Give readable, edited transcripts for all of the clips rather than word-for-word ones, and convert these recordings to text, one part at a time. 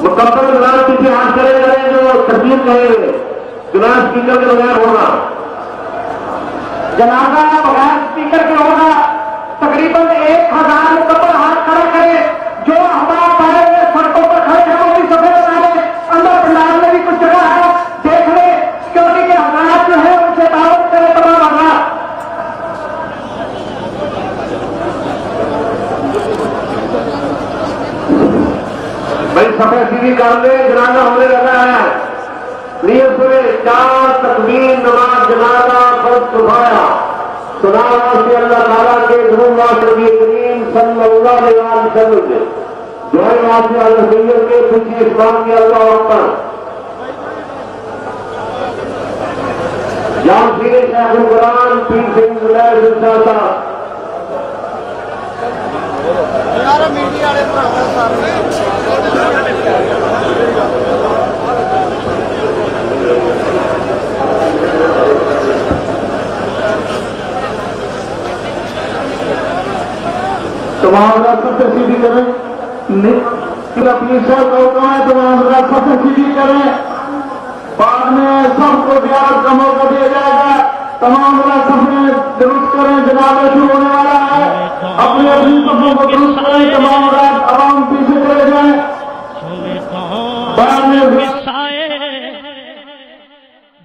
مکمل گلاس کسی ہاتھ کرے کریں جو تقسیم کریں گے گلاس اسپیکر کے بغیر ہوگا جنازہ بغیر اسپیکر کے ہوگا تقریباً 1000 مکمل ہاتھ کھڑا کرے جو ہمارا پہلے میں سڑکوں پر کھڑے ہیں وہ بھی سفید بنا لے اندر پنڈال میں بھی کچھ جگہ ہے دیکھ لے سیکورٹی کے حضرات جو ہے ان سے دعوت کرے تمام حضرات بھائی سفید سیدھی کر دے جنازہ ہونے لگا ہے نیت سے 4 تکبیر نماز جنازہ فرض کفایہ سنا واسطے اللہ تعالیٰ کے درود واسطے نبی کریم صلی اللہ علیہ وسلم کے دعائیں واسطے اللہ سید کے پیچھے اسلام کے اللہ اکبر جام سیرے شیخ القرآن پیر سنگھ زلیر صاحب صاحب میڈیا والے تمام سب سے سیدھی کریں اپنی سب لوگوں ہے تمام سب سے سیدھی کریں بعد میں سب کو بیاض کا موقع دیا جائے گا تمام سب میں درست کریں جنازہ شروع ہونے والا ہے اپنی اپنی سبوں کو درست کریں تمام عوام پیچھے چلے جائیں بعد میں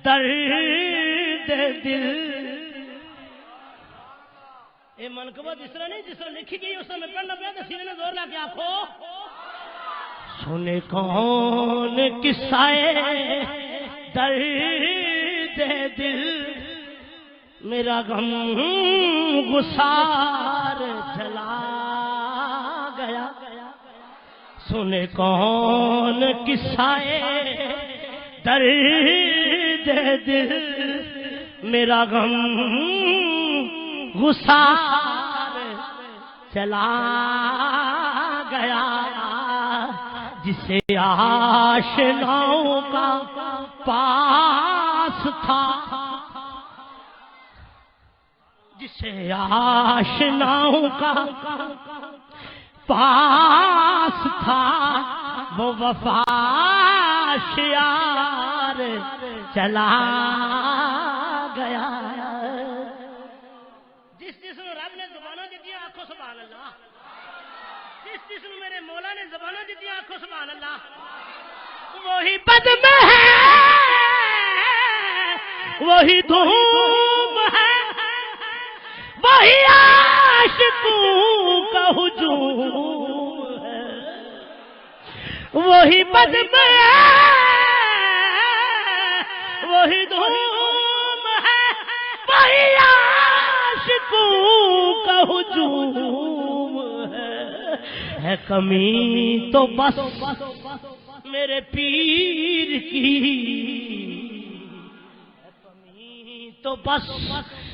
درد دل یہ منقبت اس طرح نہیں جس طرح لکھی گئی اس طرح میں پڑھنا پڑا تو سینے میں زور لا کے آنکھو سنے کون قصہ درد دل میرا غم گسار چلا گیا سنے کون قصہ درد دل میرا غم گسار چلا گیا جسے آشناؤں کا پاس تھا جسے آشناؤں کا پاس تھا وہ وفاش یار چلا گیا رب نے زبانوں دیتی آنکھوں سبحان اللہ جس میرے مولا نے زبانوں دیتی آنکھوں سبحان اللہ وہی بد میں ہے وہی دھوم ہے وہی عاشقوں کا ہجوم ہے وہی بد میں ہے وہی دھوم ہے وہی کا ہجوم ہے کمی تو بس میرے پیر کی کمی تو بس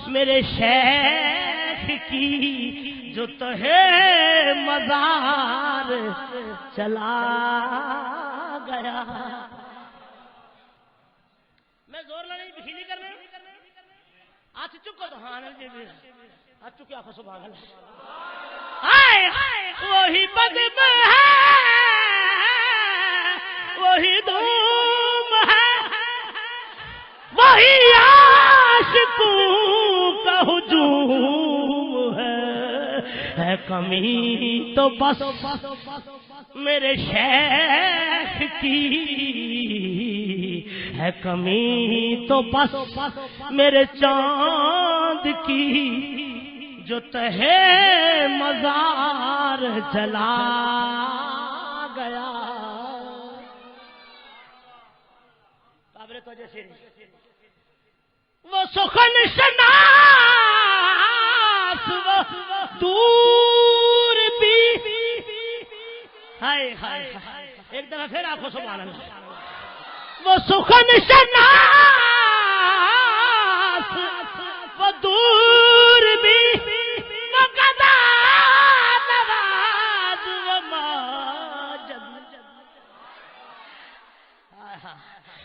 میرے شیخ کی جو تہے مزار چلا گیا میں زور نہیں بخیلی کرنا آج چکو تو ہاں آج چکے آخو سبحان اللہ وہی بد میں ہے وہی دھوم ہے وہی عاشقوں کا ہجوم ہے کمی تو بس میرے شیخ کی ہے کمی تو بس میرے چاند کی جو تہے مزار چلا گیا قابل تو جیسے وہ سخن شناس وہ دور بھی ہائے ہائے ایک دفعہ پھر آنکھوں سبحان اللہ وہ سخن شناس وہ دور بھی وہ قدا نواز وہ ماجد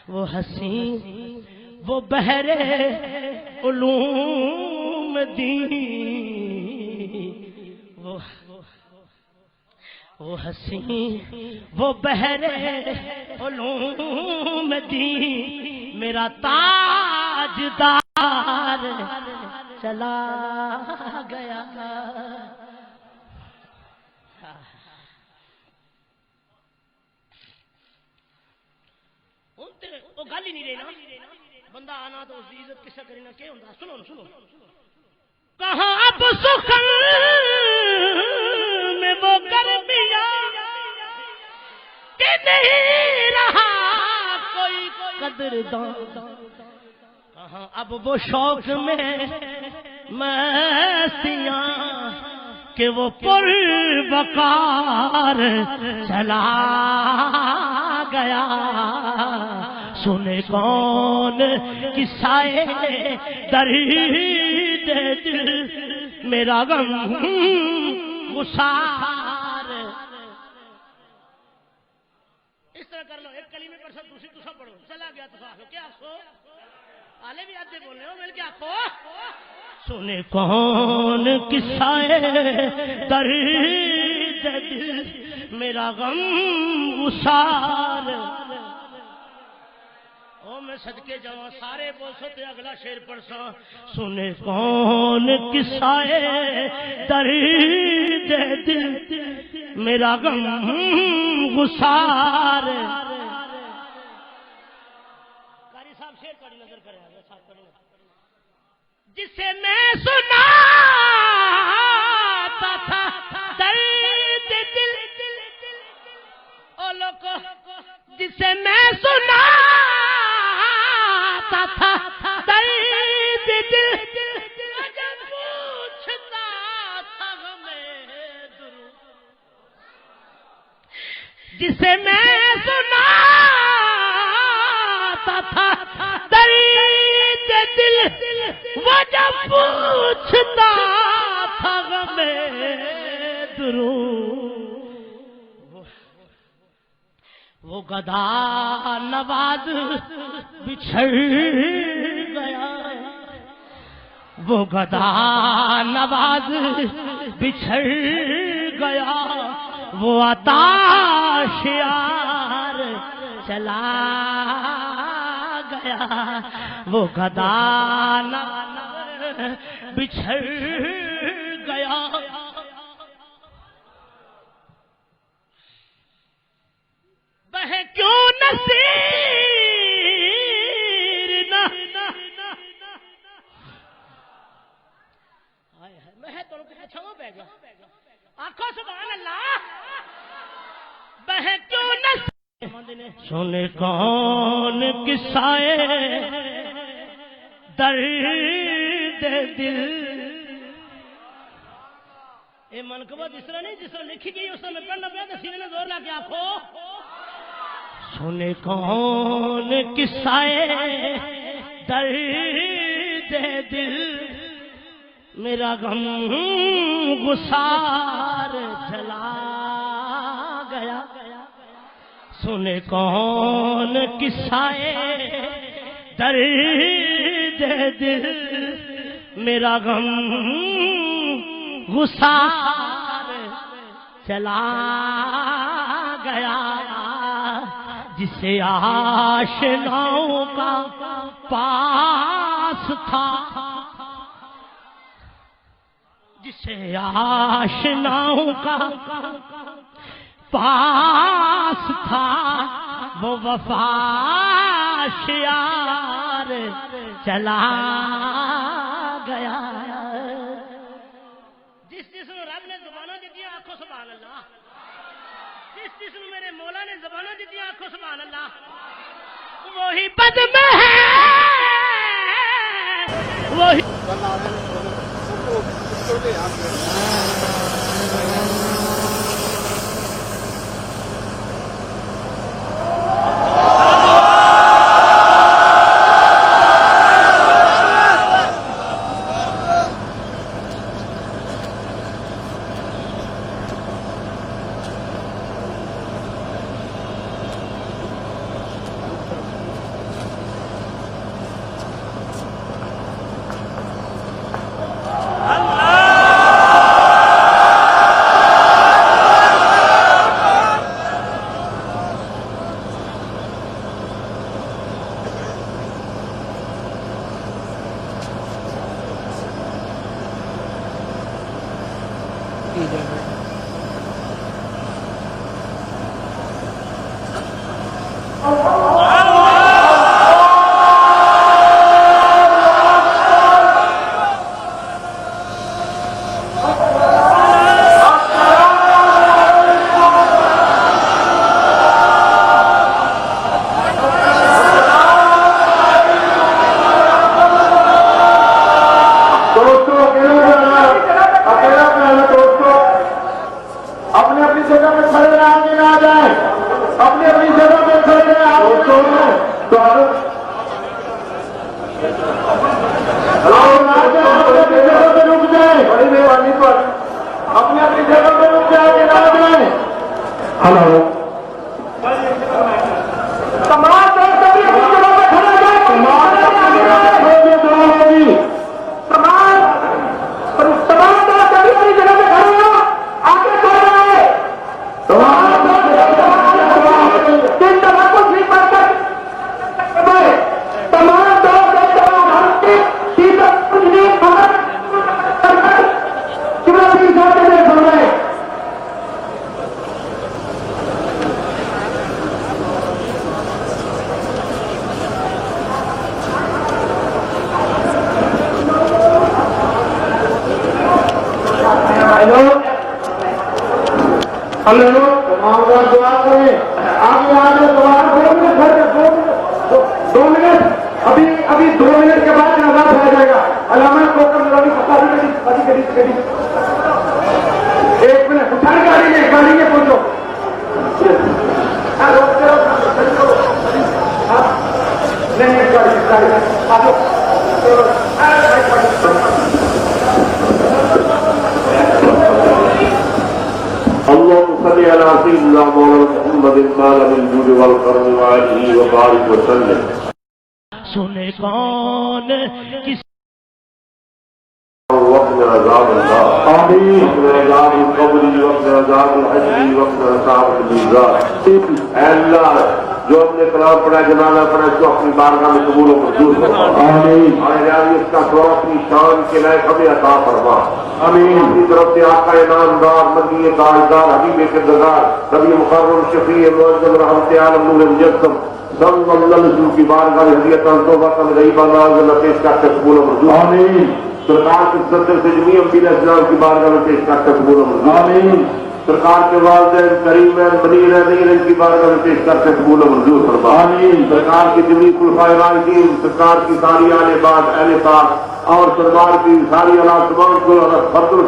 وہ حسین وہ بحر علوم دین وہ حسین وہ بہرے علوم دین میرا تاجدار چلا گیا. وہ گل ہی نہیں رہی نا بندہ آنا تو اس کی عزت کسے کرنا کیا ہوتا. سنو سنو کہاں اب سخن میں وہ گرمیا کہ نہیں رہا کوئی قدردان. کہاں اب وہ شوق میں مستیاں کہ وہ پر وقار چلا گیا. سنے کون قصے درد دل میرا غم گسار. اس طرح کر لو ایک کلمے پر سب دوسری تو سب پڑھو. چلا گیا تو کیا آخو آلے بھی آدھے بولنے ہو مل کے آخو. سنے کون قصے درد دل میرا غم گسار. او میں صدقے جاواں سارے بولسو تے اگلا شعر پڑھساں. سنے کون قصے درد دل میرا غم گسار. قاری صاحب شعر پڑھی نظر کرے صاحب پڑھی جسے میں سناتا تھا درد دل او لوگو جسے میں سناتا تھا درد دل جب پوچھتا تھا ہمیں درود جسے میں سناتا تھا درد دل وہ جب پوچھتا تھا ہمیں درود وہ گدھا نواز بچھڑ گیا. وہ گدھا نواز بچھڑ گیا. وہ عطا شیار چلا گیا. وہ گدھا نواز بچھڑ گیا. بہے کیوں نصیر نہ میں تو اچھا وہ بہ گیا. آنکھوں سبحان اللہ. بہے کیوں نصیر سنے کون قصے درد دل. یہ منقبت جس طرح نہیں جس طرح لکھی گئی اس طرح میں پڑھنا پڑا تو سینے میں زور لا کے آخو. سنے کون قصے درد دل میرا غم گسار چلا گیا. سنے کون قصے درد دل میرا غم گسار چلا گیا. جسے آشناؤں کا پاس تھا جسے آشناؤں کا پاس تھا وہ وفا شیار چلا گیا. جس جسم رب نے زبانوں دیتی آنکھوں سبحان اللہ. جس جسم میرے مولا نے زبانوں دیتی آنکھوں سبحان اللہ. وہی بد میں ہے وہی جائے. ہلو تمام دوست ابھی اپنی جگہ پہ کھڑے ہو جائیں. تمام دوست ابھی اپنی جگہ پہ کھڑے ہو. آگے چل رہے ہیں. تمام تین دفعہ کچھ نہیں پڑ سکتے. تمام دوست کچھ نہیں خبر ہلو تمام دعا کریں. آگے آگے دوبارہ 2 منٹ ابھی 2 منٹ کے بعد نظر ہو جائے گا. علامہ کو ایک منٹ اٹھائے گاڑی میں پہنچو. اللهم صل على سيدنا مولانا محمد العالم الجود والكرم وآله وبارك وسلم. سنے کون کس وقت عذاب اللہ آمین. وقت عذاب القبر وقت عذاب الحشر وقت عذاب الميزان. اے اللہ جو ہم نے کلام پڑھا جنازہ پڑھا اس کو اپنی بارگاہ میں قبول و منظور فرما. آمین. اور الہی اس کا ثواب اپنی شان کے لائق ہمیں عطا فرما. آمین. اپنی طرف سے آقا انعامدار نبی تاجدار حبیب کردگار نبی مقرر شفیع معظم رحمت عالم نور مجسم صلی اللہ علیہ وسلم کی بارگاہ میں ہدیۃ توبہ غیبہ نازل پیش کرتے قبول و منظور. آمین. سرکار کے صدر سے جمیع انبیاء اسلام کی بارگاہ میں پیش کرتے قبول و منظور. آمین. سرکار کے والدین کریم منیر نیر کی بارگاہ میں پیش کرتے قبول و منظور فرما. آمین. سرکار کی جمیع خلفائے راشدین سرکار کی ساری آل بعد اہل پاک اور سرکار کی ساری علامات کو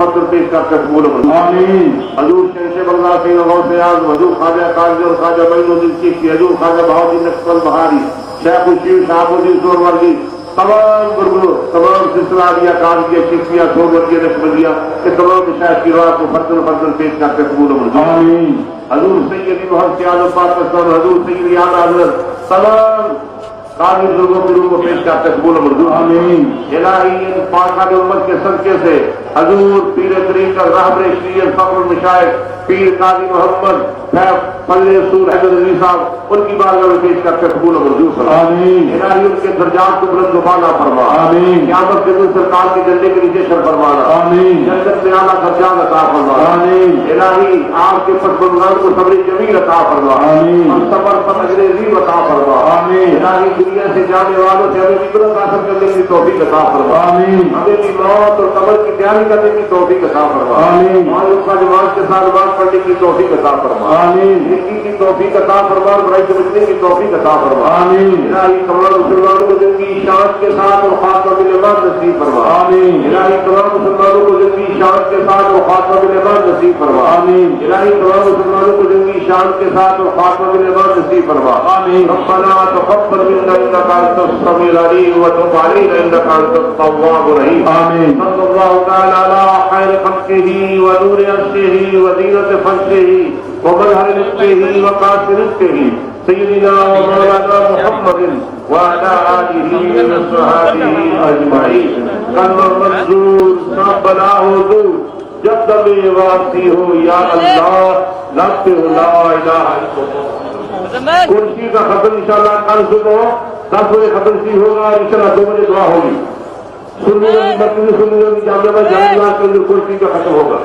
فضل پیش کرتے قبول و منظور. آمین. حضور شیخ بنگلہ سے غوث اعظم حضور خواجہ قاضی اور خواجہ معین الدین چشتی حضور خواجہ بہاؤالدین نقشبند بہاری شیخ الشیخ شہاب الدین سہروردی تمام گرگروں تمام سلسلہ دیا کام کیا شفیہ سہروردی نقشبندیہ کہ تمام مشائخ کی راہ کو فضل پیش کرتے قبول و منظور. آمین. حضور سیدی محمد سیاد پاکستان حضور سیدی اعلیٰ حضرت تمام قابل لوگوں کی روح کو پیش کرتے قبول و منظور. آمین. الہی ان پاکان امت کے صدقے سے حضور پیر طریقہ رہبر شریعت فخر المشائخ پیر قاضی محمد پلے سور حیدر علی صاحب ان کی بارگاہ میں پیش کرتے قبول و منظور فرما. آمین. الہی ان کے درجات کو بلند و بالا فرما. آمین. قیامت کے دن سرکار کے جھنڈے کے نیچے سر فرمانا. آمین. جنت میں اعلیٰ درجات عطا فرما. آمین. الہی آپ کے پسماندگان کو صبر جمیل عطا فرما. آمین. اور صبر پر اجر عظیم عطا فرما. آمین. الہی دنیا سے جانے والوں سے ہمیں عبرت حاصل کرنے کی توفیق عطا فرما. آمین. ہمیں بھی موت اور قبر کی تیاری کرنے کی توفیق عطا فرما. آمین. معلوم کا نماز کے ساتھ نماز پڑھنے کی توفیق عطا فرما. آمین. نیکی کی توفیق عطا فرما. برائی سے بچنے کی توفیق عطا فرما. آمین. الہی تمام مسلمانوں کو زندگی شان کے ساتھ اور خاتمہ بالایمان نصیب فرما. آمین. الہی تمام مسلمانوں کو زندگی شان کے ساتھ اور خاتمہ بالایمان نصیب فرما. آمین. الہی تمام مسلمانوں کو زندگی شان کے ساتھ اور خاتمہ بالایمان نصیب فرما. آمین. ربنا تقبل منا انك انت السميع العليم وتب علينا انك انت التواب الرحيم. آمين. صلى الله تعالى على خير خلقه ونور عرشه وزينة فرشه ومظهر رزقه وقاصر رزقه سيدنا ومولانا محمد وعلى آله وصحبه أجمعين. كلمة منظور سب بلاه دور جب تبھی واپسی ہو یا اللہ لگتے ہو لا الہ الا اللہ. کرسی کا ختم انشاءاللہ کل صبح 10 بجے ختم سی ہوگا. انشاءاللہ 2 بجے دعا ہوگی. سنی ہوگی جامعہ میں جامعہ کے لیے کرسی کا ختم ہوگا.